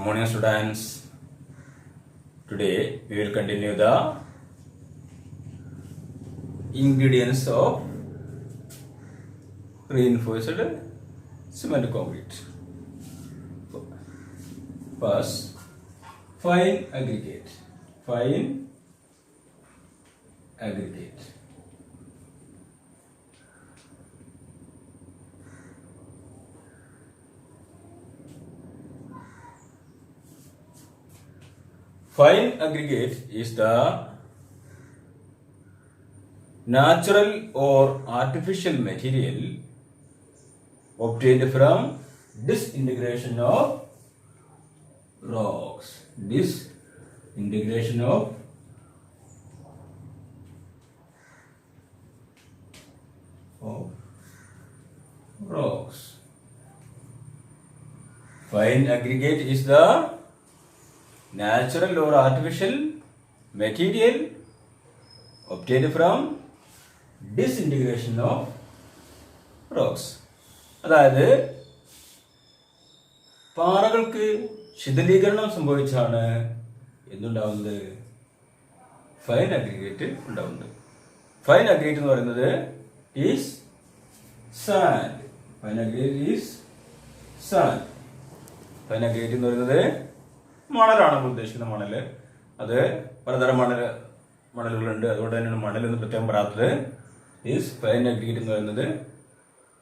morning, students. Today we will continue the ingredients of reinforced cement concrete. First, fine aggregate. Fine aggregate. Fine aggregate is the natural or artificial material obtained from disintegration of rocks. Disintegration of rocks. Fine aggregate is the natural or artificial material obtained from disintegration of rocks. അതായത് പാറകൾക്ക് ശിഥിലീകരണം സംഭവിച്ചാണ് എന്തുണ്ടാവുന്നത്? Fine aggregate ഉണ്ടാവുന്നത്. Fine aggregate എന്ന് പറയുന്നത് is sand. Fine aggregate is sand. Fine aggregate എന്ന് പറയുന്നത് മണലാണ് നമ്മൾ ഉദ്ദേശിക്കുന്ന മണല്. അത് പലതരം മണലുകളുണ്ട്. അതുകൊണ്ട് തന്നെയാണ് മണൽ എന്ന് പ്രത്യേകം പറയാത്തത്. ഈസ് ഫൈൻ അഗ്രിഗേറ്റ് എന്ന് പറയുന്നത്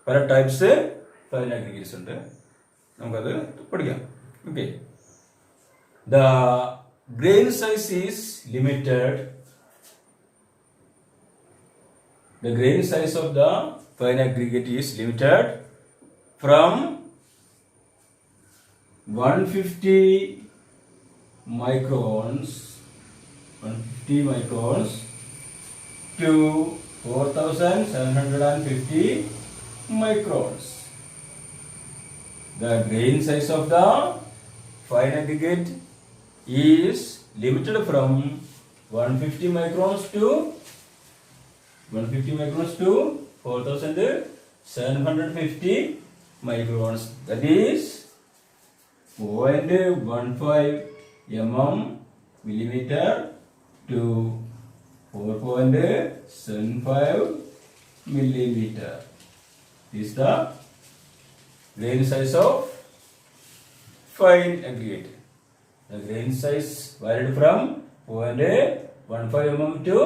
പല ടൈപ്സ് ഫൈൻ അഗ്രിഗേറ്റ്സ് ഉണ്ട്. നമുക്കത് പഠിക്കാം. Okay. The grain size is limited. The grain size of the fine aggregate is limited from 150 microns to 4750 microns. The grain size of the fine aggregate is limited from 150 microns to 4750 microns. That is 0.15 millimeter to 4.75 millimeter is the grain size of fine aggregate. The grain size varied from 0.15 mm to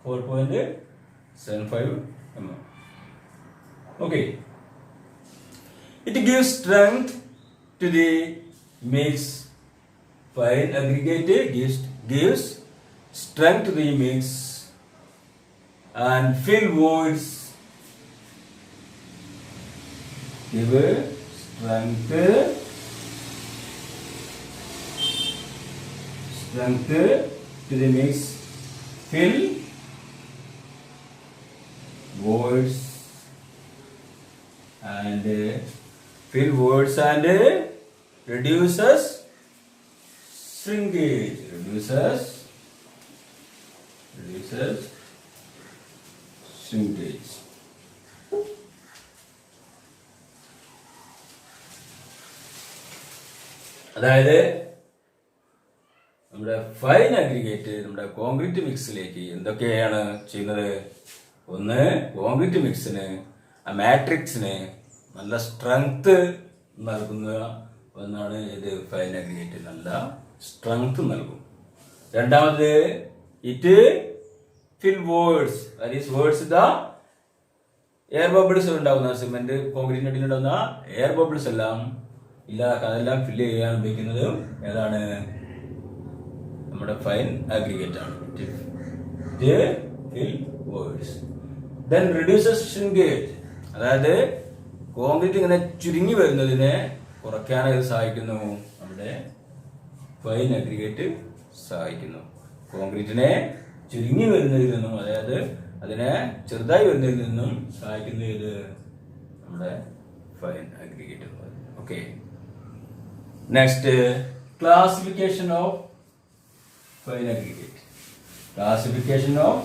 4.75 mm. Okay. It gives strength to the mix. Fine aggregate gives strength to the mix and fill voids. Give strength to the mix, fill voids and reduces shrinkage. Reduces shrinkage. അതായത് നമ്മുടെ fine aggregate നമ്മുടെ concrete മിക്സിലേക്ക് എന്തൊക്കെയാണ് ചെയ്യുന്നത്? ഒന്ന്, concrete മിക്സിന് ആ മാട്രിക്സിന് നല്ല strength നൽകുന്ന ഒന്നാണ് ഇത്. ഫൈൻ അഗ്രിഗേറ്റ് നല്ല സ്ട്രെങ്ത് നൽകും. രണ്ടാമത്, it fill voids. That is voids the air bubbles ഉണ്ടാവുന്ന സിമെന്റ് കോൺക്രീറ്റിന് അടിയിൽ ഉണ്ടാവുന്ന എയർ ബബിൾസ് എല്ലാം ഇല്ലാതാക്കാൻ, അതെല്ലാം ഫില്ല് ചെയ്യാൻ ഉപയോഗിക്കുന്നത് ഏതാണ്? നമ്മുടെ ഫൈൻ അഗ്രിഗേറ്റ് ആണ്. ഫിൽ വേർഡ്സ്. Then reduces shrinkage. അതായത് കോൺക്രീറ്റ് ഇങ്ങനെ ചുരുങ്ങി വരുന്നതിനെ കുറയ്ക്കാൻ ഇത് സഹായിക്കുന്നു. നമ്മുടെ ഫൈൻ അഗ്രിഗേറ്റ് സഹായിക്കുന്നു. കോൺക്രീറ്റിനെ ചുരുങ്ങി വരുന്നതിൽ നിന്നും, അതായത് അതിനെ ചെറുതായി വരുന്നതിൽ നിന്നും സഹായിക്കുന്ന ഇത് നമ്മുടെ ഫൈൻ അഗ്രിഗേറ്റ് എന്ന് പറയുന്നത്. Okay. Next, classification of fine aggregate. Classification of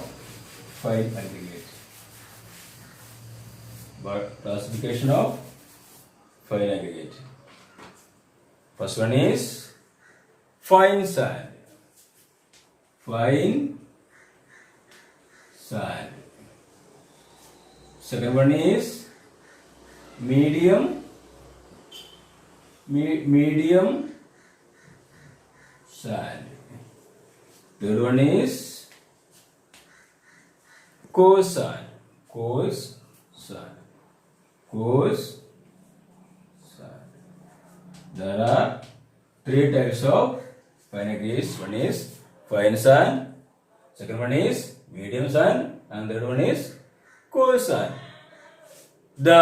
fine aggregate. But classification of fine aggregate. First one is fine sand. Fine sand. Second one is medium sand. Third one is coarse sand. There are three types of fine aggregates. One is fine sand, second one is medium sand, and third one is coarse sand. The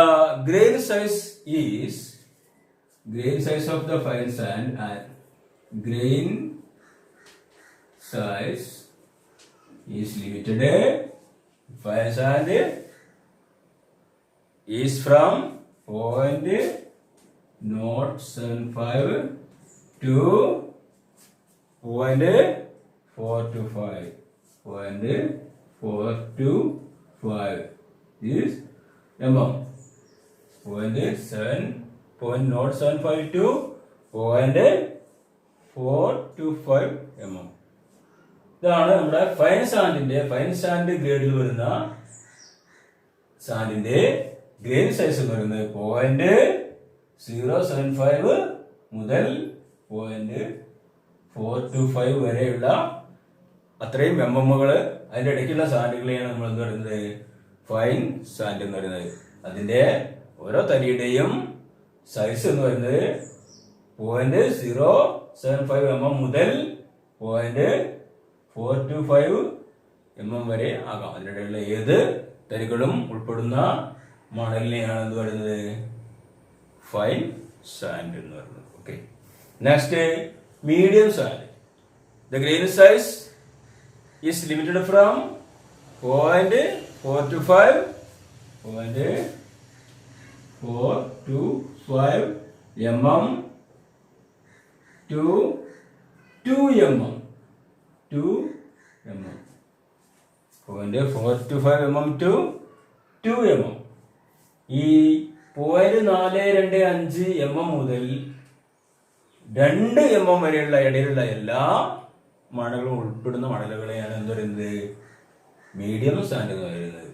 grain size of the fine sand and grain size is limited. Fine sand is from 0.075 to 0.425. 0.425 is mm. 0.075 to 0.425 mm. ഇതാണ് നമ്മുടെ fine sand ഗ്രേഡിൽ വരുന്ന സാൻഡിന്റെ grain size വരുന്നത് 0.075 മുതൽ 0.425 വരെയുള്ള അത്രയും എംഎമ്മുകള് അതിന്റെ ഇടയ്ക്കുള്ള സാൻഡുകളെയാണ് നമ്മൾ എന്ത് പറയുന്നത് ഫൈൻ സാൻഡ് എന്ന് പറയുന്നത്. അതിന്റെ ഓരോ തരിയുടെയും സൈസ് എന്ന് പറയുന്നത് 0.075 mm മുതൽ 0.425 mm വരെ ആകാം. അതിനിടയിലുള്ള ഏത് തരികളും ഉൾപ്പെടുന്ന മണലിനെയാണ് എന്ത് പറയുന്നത് ഫൈൻ സാൻഡ് എന്ന് പറയുന്നത്. Okay, next medium sand. The grain size is limited from 0.425 mm to 2 mm. 0.425 mm to 2 mm. ഈ 0.425 mm മുതൽ 2 mm വരെയുള്ള ഇടയിലുള്ള എല്ലാ മണലും ഉൾപ്പെടുന്ന മണലുകളെയാണ് എന്ത് പറയുന്നത് മീഡിയം സാൻഡ് എന്ന് പറയുന്നത്.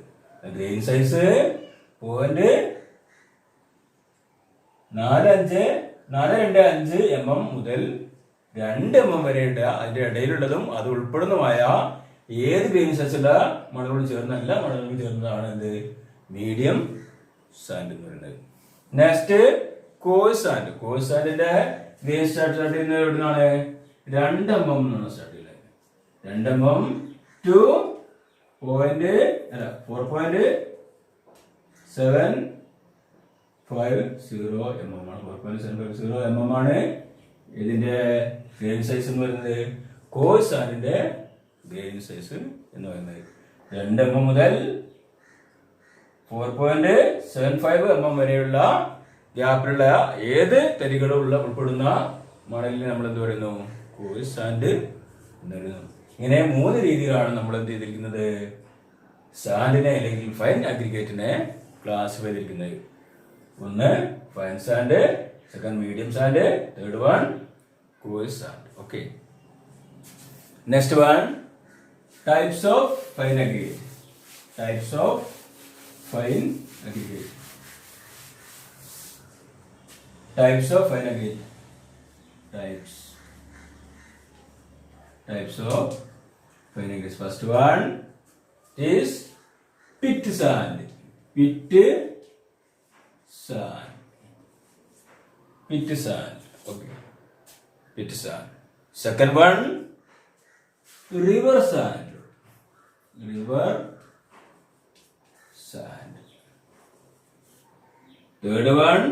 ഗ്രെയിൻ സൈസ് 0.425 mm മുതൽ 2 mm വരെയുള്ള അതിന്റെ ഇടയിലുള്ളതും അത് ഉൾപ്പെടുന്നതുമായ ഏത് ഗ്രെയിൻ സൈസുള്ള മണലോട് ചേർന്ന എല്ലാ മണലോട് ചേർന്നതാണ് എന്ത് മീഡിയം സാൻഡ് എന്ന് പറയുന്നത്. നെക്സ്റ്റ് കോഴ്സ് സാൻഡിന്റെ ഗ്രെയിൻ സ്റ്റാർട്ട് ചെയ്യുന്നത് എവിടുന്നാണ് 2 mm എന്നാണ് സ്റ്റാർട്ട് ചെയ്യുന്നത്. 2 mm to 4.750 mm ആണ്. 4.750 mm ആണ് ഇതിന്റെ ഗ്രെയിൻ സൈസ് എന്ന് പറയുന്നത്. കോഴ്സ് സാൻഡിന്റെ ഗ്രെയിൻ സൈസ് എന്ന് പറയുന്നത് 2 mm മുതൽ 4.75 mm വരെയുള്ള ഗ്യാപ്പിലുള്ള ഏത് തരികളും ഉൾപ്പെടുന്ന മണലിനെ നമ്മൾ എന്ത് പറയുന്നു കോഴ്സ് സാൻഡ് എന്ന് പറയുന്നു. ഇങ്ങനെ 3 രീതിയിലാണ് നമ്മൾ എന്ത് ചെയ്തിരിക്കുന്നത് സാൻഡിനെ അല്ലെങ്കിൽ ഫൈൻ അഗ്രിഗേറ്റിനെ ക്ലാസിഫൈ ചെയ്തിരിക്കുന്നത്. ഒന്ന് fine sand, second medium sand, third one course sand. Okay, next one types of fine aggregate. Types of fine aggregate. Types of fine aggregate. Types of fine aggregates. First one is pit sand. Pit sand. Okay. Pit sand. Second one, river sand. Third one,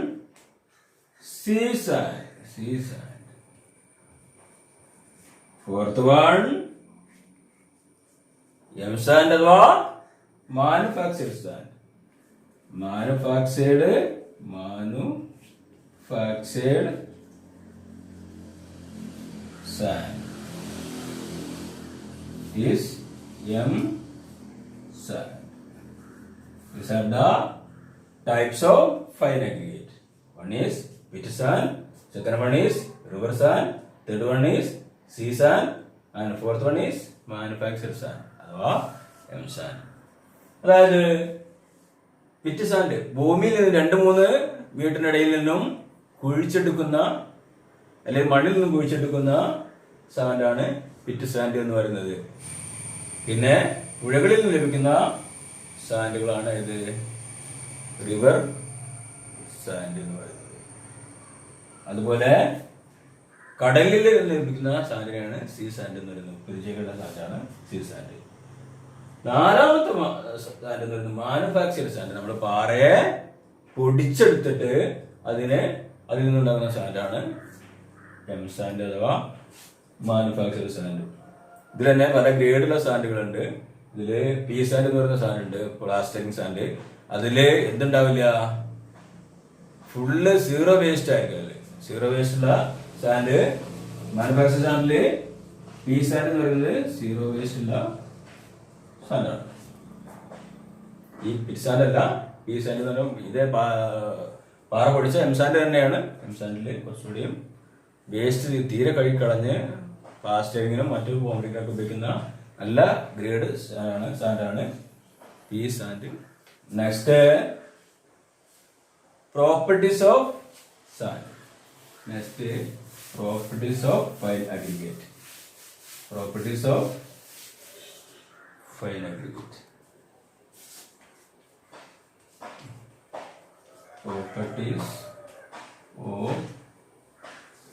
sea sand. Fourth one, M sand or manufactured sand. Manufactured sand is M sand. These are the types of fine aggregate. One is pit sand, second one is river sand, third one is sea sand and fourth one is manufactured sand അഥവാ M sand. അതായത് pit sand ഭൂമിയിൽ നിന്ന് 2-3 വീട്ടിനിടയിൽ നിന്നും കുഴിച്ചെടുക്കുന്ന അല്ലെങ്കിൽ മണ്ണിൽ നിന്നും കുഴിച്ചെടുക്കുന്ന സാൻഡാണ് pit sand എന്ന് പറയുന്നത്. പിന്നെ പുഴകളിൽ നിന്ന് ലഭിക്കുന്ന സാൻഡുകളാണ് ഇത് റിവർ സാൻഡ് എന്ന് പറയുന്നത്. അതുപോലെ കടലിൽ ലഭിക്കുന്ന സാൻഡിനെയാണ് സീ സാൻഡ് എന്ന് പറയുന്നത്. പരിചയമുള്ള സാൻഡാണ് സീ സാൻഡ്. 4ാമത്തെ സാൻഡ് എന്ന് പറയുന്നത് മാനുഫാക്ചർഡ് സാൻഡ്. നമ്മൾ പാറയെ പൊടിച്ചെടുത്തിട്ട് അതിൽ നിന്നുണ്ടാകുന്ന സാൻഡാണ് എം സാൻഡ് അഥവാ മാനുഫാക്ചർഡ് സാൻഡ്. ഇതിൽ തന്നെ പല ഗ്രേഡുള്ള സാൻഡുകളുണ്ട്. ഇതില് പി സാൻഡ് എന്ന് പറയുന്ന സാൻഡ് ഉണ്ട്, പ്ലാസ്റ്റിക് സാൻഡ്. അതില് എന്തുണ്ടാവില്ല, ഫുള്ള് സീറോ വേസ്റ്റ് ആയിരിക്കും. സീറോ വേസ്റ്റ് ഉള്ള സാൻഡ് മാനുഫാക്ചർ സാൻഡില് പി സാൻഡ് എന്ന് പറയുന്നത് സീറോ വേസ്റ്റ് ഉള്ള സാൻഡാണ്. ഈ പിറ്റ് സാൻഡ് അല്ല, പി സാൻഡ് എന്ന് പറയുമ്പോൾ ഇതേ പാറ പൊടിച്ച എം സാൻഡ് തന്നെയാണ്. എം സാൻഡില് കുറച്ചുകൂടിയും വേസ്റ്റ് തീരെ കഴുകിക്കളഞ്ഞ് പ്ലാസ്റ്ററിങ്ങിനും മറ്റു കോൺക്രീറ്റിനൊക്കെ ഉപയോഗിക്കുന്ന നല്ല ഗ്രേഡ് സാൻഡാണ് P sand. Next properties of sand. Next properties of fine aggregate. Properties of fine aggregate. Properties of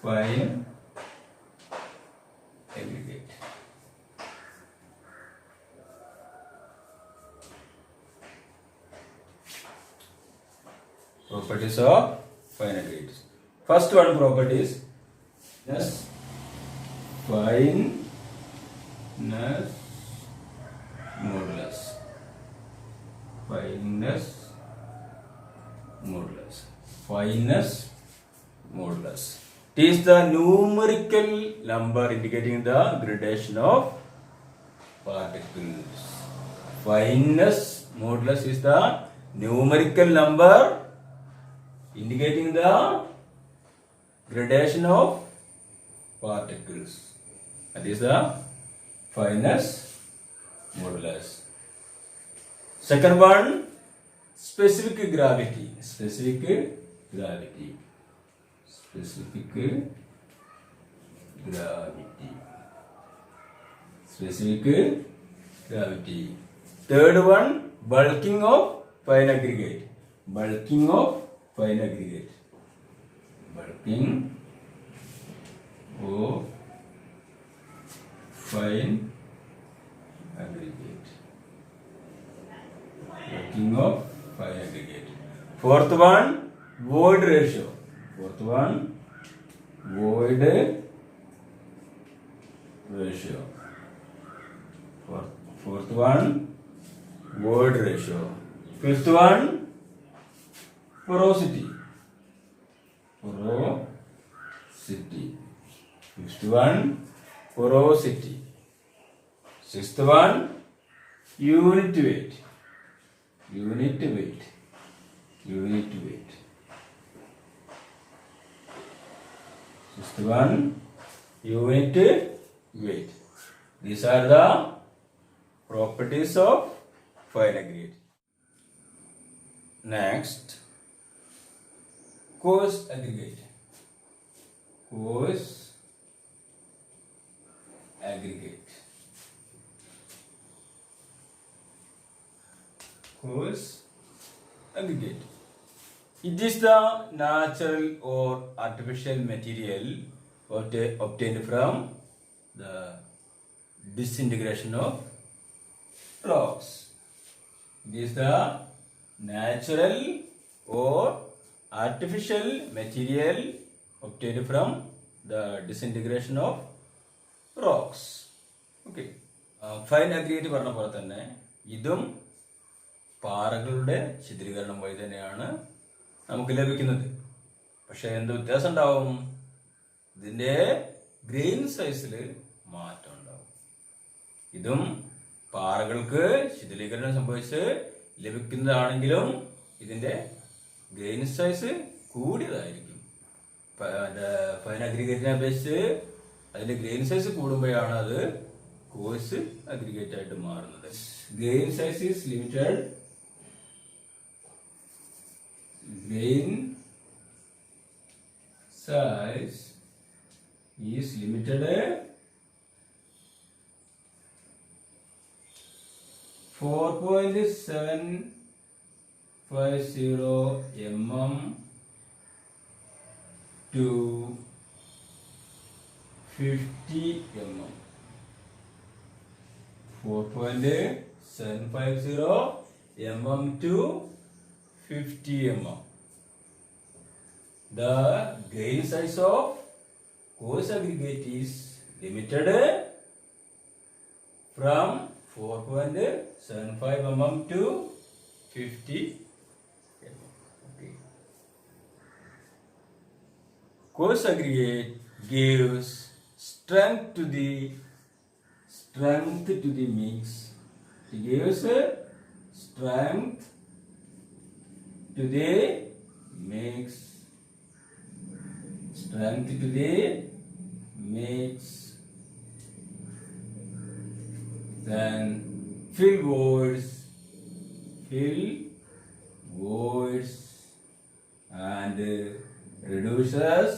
fine aggregate. Properties of fine aggregates. First one property is fineness. Fineness modulus. Fineness modulus. Fineness modulus. It is the numerical number indicating the gradation of particles. Fineness modulus is the numerical number indicating the gradation of particles. That is the fineness modulus. Second one, specific gravity. Specific gravity. Specific gravity. Specific gravity. Third one, bulking of fine aggregate. Bulking of fine aggregate. Bulking of fine aggregate. Bulking of fine aggregate. Fourth one, void ratio. Fourth one, void ratio. Fourth one, void ratio. Fifth one, porosity. Porosity. Fifth one, porosity. Sixth one, unit weight. Unit weight. Unit weight. Sixth one, unit weight. These are the properties of fine aggregate. Next, coarse aggregate. Coarse aggregate. Coarse aggregate. It is the natural or artificial material obtained from the disintegration of rocks. It is the natural or artificial material obtained from the disintegration of rocks. Okay. Fine aggregate പറഞ്ഞ പോലെ തന്നെ ഇതും പാറകളുടെ ചിത്രീകരണം വഴി തന്നെയാണ് നമുക്ക് ലഭിക്കുന്നത്. പക്ഷെ എന്ത് വ്യത്യാസം ഉണ്ടാവും? ഇതിന്റെ ഗ്രെയിൻ സൈസിൽ മാറ്റം ഉണ്ടാവും. ഇതും പാറകൾക്ക് ശിഥിലീകരണം സംഭവിച്ച് ലഭിക്കുന്നതാണെങ്കിലും ഇതിന്റെ ഗ്രെയിൻ സൈസ് കൂടിയതായിരിക്കും. ഫൈൻ അഗ്രിഗേറ്റിനെ അപേക്ഷിച്ച് അതിന്റെ ഗ്രെയിൻ സൈസ് കൂടുമ്പോഴാണ് അത് കോഴ്സ് അഗ്രിഗേറ്റ് ആയിട്ട് മാറുന്നത്. Grain size is limited. Grain size is limited 4.750 mm to 50 mm. 4.750 mm to 50 mm. The grain size of coarse aggregate is limited from 4.75 mm to 50 mm. Okay. Coarse aggregate gives strength to the mix. It gives strength to the mix. Strength to the mix. Then fill voids and reduces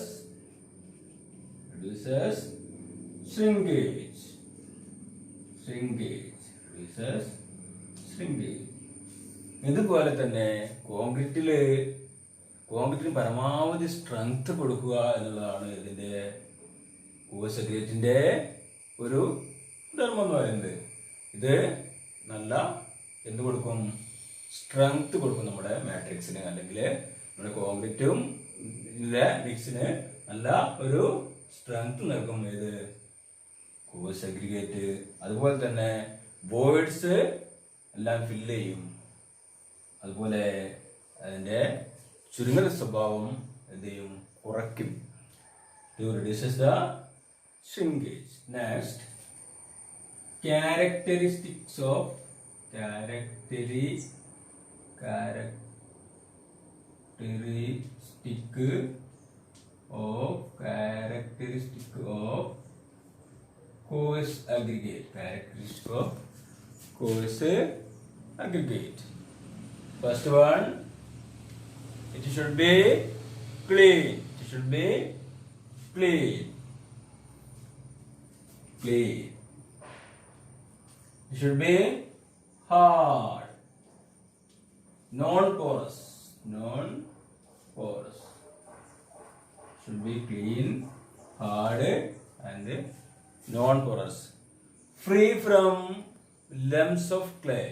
shrinkage. ഇതുപോലെ തന്നെ കോൺക്രീറ്റിന് പരമാവധി strength കൊടുക്കുക എന്നുള്ളതാണ് ഇതിന്റെ course അഗ്രിഗേറ്റിന്റെ ഒരു ധർമ്മം എന്ന് പറയുന്നത്. ഇത് നല്ല എന്ത് കൊടുക്കും? സ്ട്രെങ്ത് കൊടുക്കും നമ്മുടെ മാട്രിക്സിന്, അല്ലെങ്കിൽ നമ്മുടെ കോൺക്രീറ്റും മിക്സിന് നല്ല ഒരു സ്ട്രെങ്ത് നൽകും. ഇത് കോഴ്സ് അഗ്രിഗേറ്റ്. അതുപോലെ തന്നെ വോയിഡ്സ് എല്ലാം ഫില്ല് ചെയ്യും. അതുപോലെ അതിന്റെ ചുരുങ്ങൽ സ്വഭാവം എന്ത് ചെയ്യും? കുറയ്ക്കും. To reduces the shrinkage. Next, characteristics of coarse aggregate. Characteristic of coarse aggregate. First one, it should be clean. It should be clean. It should be hard. Non-porous. Should be clean, hard and non-porous. Free from lumps of clay.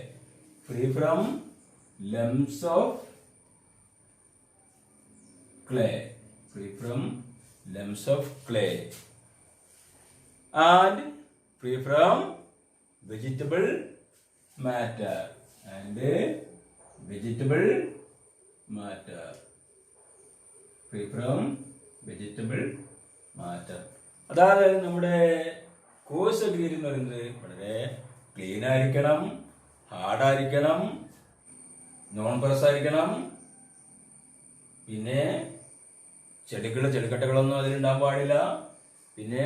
And free from vegetable matter. അതായത് നമ്മുടെ coarse aggregate എന്ന് പറയുന്നത് വളരെ clean ആയിരിക്കണം, ഹാർഡായിരിക്കണം, non porous ആയിരിക്കണം. പിന്നെ ചെടിക്കട്ടകളൊന്നും അതിലുണ്ടാകാൻ പാടില്ല. പിന്നെ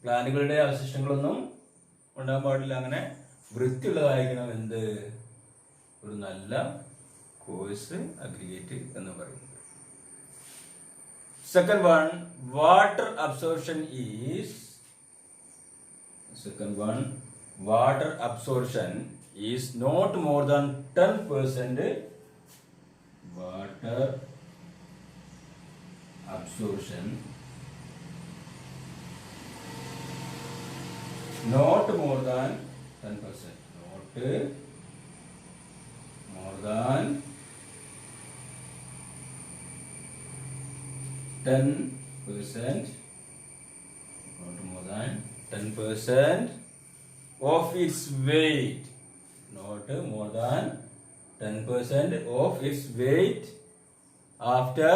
പ്ലാന്റുകളുടെ അവശിഷ്ടങ്ങളൊന്നും ഉണ്ടാകാൻ പാടില്ല. അങ്ങനെ വൃത്തിയുള്ളതായിരിക്കണം എന്ത് ഒരു നല്ല കോഴ്സ് അഗ്രിഗേറ്റ് എന്ന് പറയുന്നത്. Second one, water absorption is not more than 10%. Water absorption not more than 10%. Not more than 10%. Not more than 10% of its weight. Not more than 10% of its weight after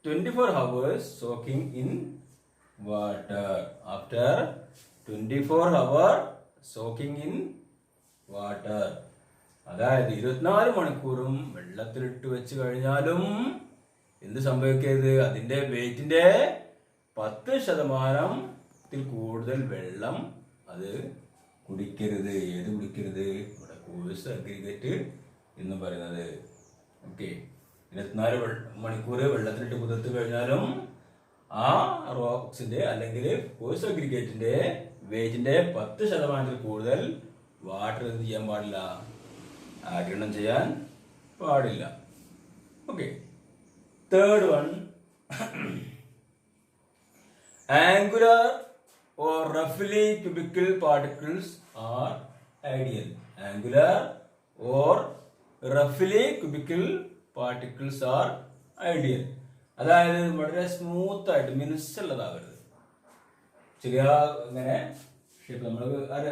24 hours soaking in water. After 24 hours soaking in water. അതായത് 24 മണിക്കൂറും വെള്ളത്തിലിട്ട് വെച്ച് കഴിഞ്ഞാലും എന്ത് സംഭവിക്കരുത്? അതിന്റെ വെയിറ്റിന്റെ 10% കൂടുതൽ വെള്ളം അത് കുടിക്കരുത്. ഏത് കുടിക്കരുത്? ഇവിടെ കോഴ്സ് അഗ്രിഗേറ്റ് എന്ന് പറയുന്നത്. ഓക്കെ, 24 മണിക്കൂർ വെള്ളത്തിലിട്ട് കുതിർത്ത് കഴിഞ്ഞാലും ആ റോക്സിന്റെ അല്ലെങ്കിൽ കോഴ്സ് അഗ്രിഗേറ്റിന്റെ വേജിന്റെ 10% കൂടുതൽ വാട്ടർ എന്ത് ചെയ്യാൻ പാടില്ല? ആഗിരണം ചെയ്യാൻ പാടില്ല. Okay, third one, angular or roughly cubical particles are ideal. Angular or roughly cubical particles are ideal. അതായത് വളരെ സ്മൂത്ത് ആയിട്ട് മിനുസുള്ളതാകരുത്. ചെറിയ ഇങ്ങനെ ഷേപ്പ്, നമ്മൾ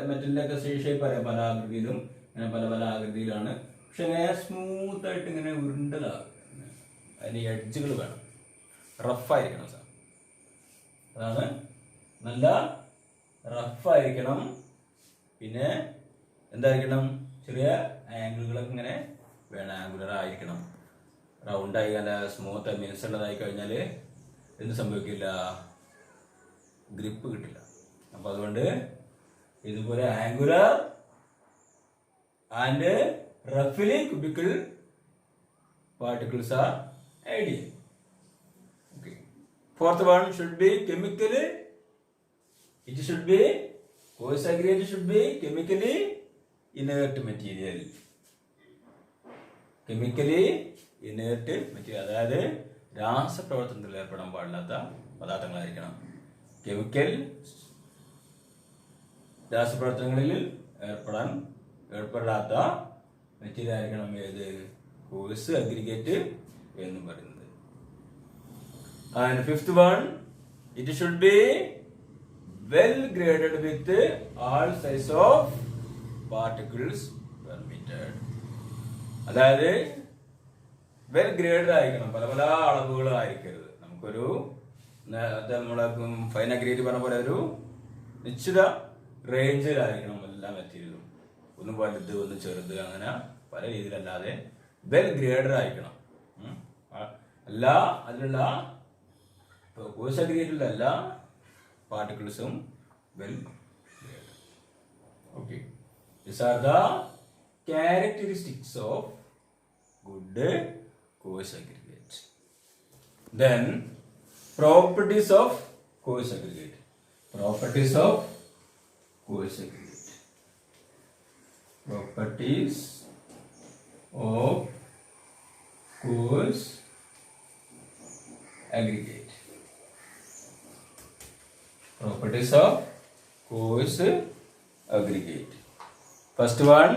മെറ്റലിന്റെ ഒക്കെ ഷേപ്പ് അറിയാം, പല ആകൃതിയിലും ഇങ്ങനെ പല പല ആകൃതിയിലാണ്. പക്ഷെ ഇങ്ങനെ സ്മൂത്ത് ആയിട്ട് ഇങ്ങനെ ഉരുണ്ടതാകും. അതിന് എഡ്ജുകൾ വേണം, റഫായിരിക്കണം സാർ. അതാണ് നല്ല റഫായിരിക്കണം. പിന്നെ എന്തായിരിക്കണം? ചെറിയ ആംഗിളുകളൊക്കെ ഇങ്ങനെ വേണം, ആംഗുലർ ആയിരിക്കണം. റൗണ്ടായി നല്ല സ്മൂത്ത് മിനുസുള്ളതായി കഴിഞ്ഞാൽ എന്ത് സംഭവിക്കില്ല? ഗ്രിപ്പ് കിട്ടില്ല. അപ്പൊ അതുകൊണ്ട് ഇതുപോലെ ആംഗുലർ ആൻഡ് റഫ്ലി cubical particles are ideal. Okay, fourth one should be chemically, it should be coarse aggregate should be chemically inert material. Chemically inert material, അതായത് രാസപ്രവർത്തനത്തിൽ ഏർപ്പെടാൻ പാടില്ലാത്ത പദാർത്ഥങ്ങളായിരിക്കണം. കെമിക്കൽ രാസപ്രവർത്തനങ്ങളിൽ ഏർപ്പെടാത്ത മെറ്റീരിയൽ ആയിരിക്കണം ഏത്? കോഴ്സ് അഗ്രിഗേറ്റ് എന്ന് പറയുന്നത്. And fifth one, it should be well graded with all size of particles permitted. അതായത് well graded ആയിരിക്കണം, പല പല അളവുകളായിരിക്കരുത്. നമുക്കൊരു നമ്മളെ ഫൈൻ അഗ്രിഗേറ്റ് പറഞ്ഞ പോലെ ഒരു നിശ്ചിത റേഞ്ചിലായിരിക്കണം എല്ലാ മെറ്റീരിയലും. ഒന്ന് വലുത്, ഒന്ന് ചെറുത്, അങ്ങനെ പല രീതിയിലല്ലാതെ വെൽ ഗ്രേഡഡ് ആയിരിക്കണം. അതിലുള്ള കോഴ്സ് അഗ്രിഗേറ്റിലുള്ള എല്ലാ പാർട്ടിക്കിൾസും well graded. Okay, these are the characteristics of good coarse aggregate. Then properties of coarse aggregate. Properties of coarse aggregate. Properties of coarse aggregate. Properties of coarse aggregate. First one,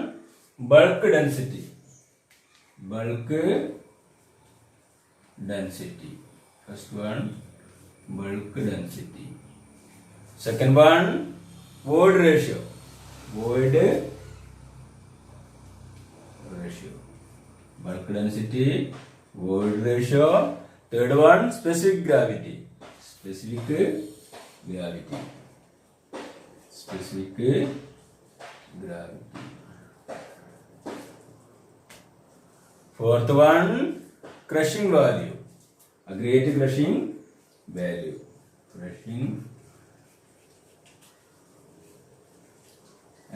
bulk density. Bulk density. First one, bulk density. Second one, void ratio. Void ratio. Bulk density, void ratio. Third one, specific gravity. Specific gravity. Specific gravity. Fourth one, crushing value. Aggregate crushing value. Crushing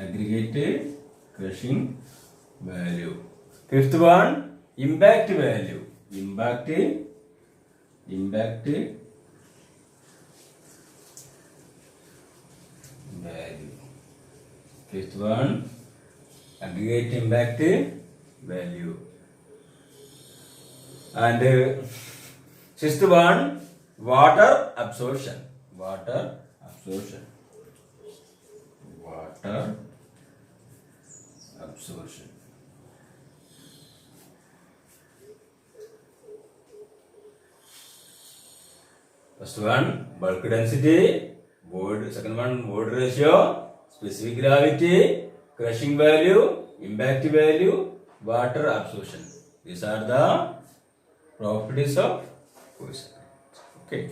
aggregate crushing value. Fifth one, impact value. Impact value. Fifth one, aggregate impact value. And sixth one, water absorption. Water absorption. Water absorption. First one, bulk density. Second one, void ratio. Specific gravity. Crushing value. Impact value. Water absorption. These are the properties of coarse aggregate. Okay.